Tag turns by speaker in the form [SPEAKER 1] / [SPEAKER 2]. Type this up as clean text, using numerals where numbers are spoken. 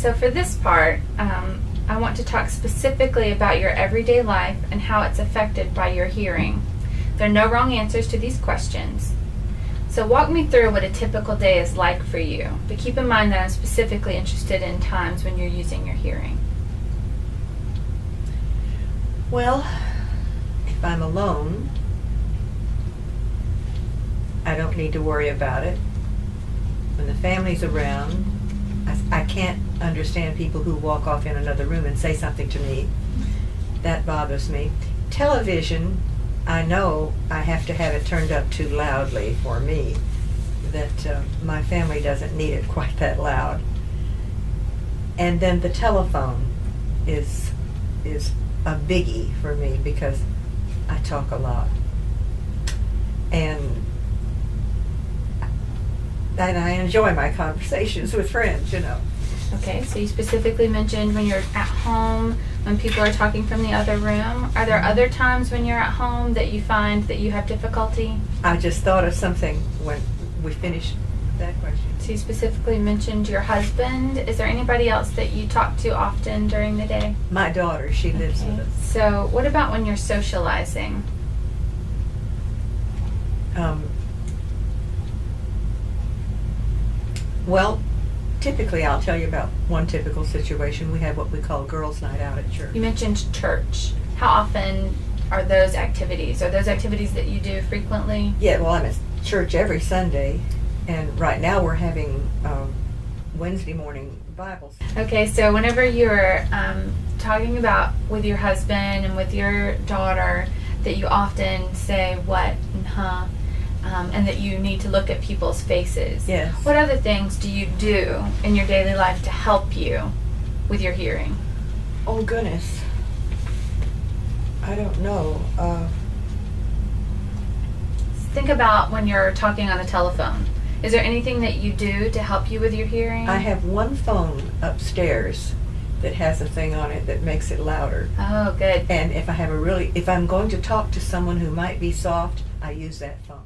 [SPEAKER 1] So for this part, I want to talk specifically about your everyday life and how it's affected by your hearing. There are no wrong answers to these questions. So walk me through what a typical day is like for you, but keep in mind that I'm specifically interested in times when you're using your hearing.
[SPEAKER 2] Well, if I'm alone, I don't need to worry about it. When the family's around, I can't understand people who walk off in another room and say something to me. That bothers me. Television, I know I have to have it turned up too loudly for me, that my family doesn't need it quite that loud. And then the telephone is a biggie for me because I talk a lot. And I enjoy my conversations with friends, you know.
[SPEAKER 1] Okay, so you specifically mentioned when you're at home, when people are talking from the other room. Are there other times when you're at home that you find that you have difficulty?
[SPEAKER 2] I just thought of something when we finished that question.
[SPEAKER 1] So you specifically mentioned your husband. Is there anybody else that you talk to often during the day?
[SPEAKER 2] My daughter, she lives with us.
[SPEAKER 1] So what about when you're socializing?
[SPEAKER 2] Well, typically I'll tell you about one typical situation. We have what we call girls' night out at church.
[SPEAKER 1] You mentioned church. How often are those activities? Are those activities that you do frequently?
[SPEAKER 2] Yeah, well, I'm at church every Sunday, and right now we're having Wednesday morning Bibles.
[SPEAKER 1] Okay, so whenever you're talking about with your husband and with your daughter, that you often say what and huh, and that you need to look at people's faces.
[SPEAKER 2] Yes.
[SPEAKER 1] What other things do you do in your daily life to help you with your hearing?
[SPEAKER 2] Oh, goodness. I don't know.
[SPEAKER 1] Think about when you're talking on the telephone. Is there anything that you do to help you with your hearing?
[SPEAKER 2] I have one phone upstairs that has a thing on it that makes it louder.
[SPEAKER 1] Oh, good.
[SPEAKER 2] And if I'm going to talk to someone who might be soft, I use that phone.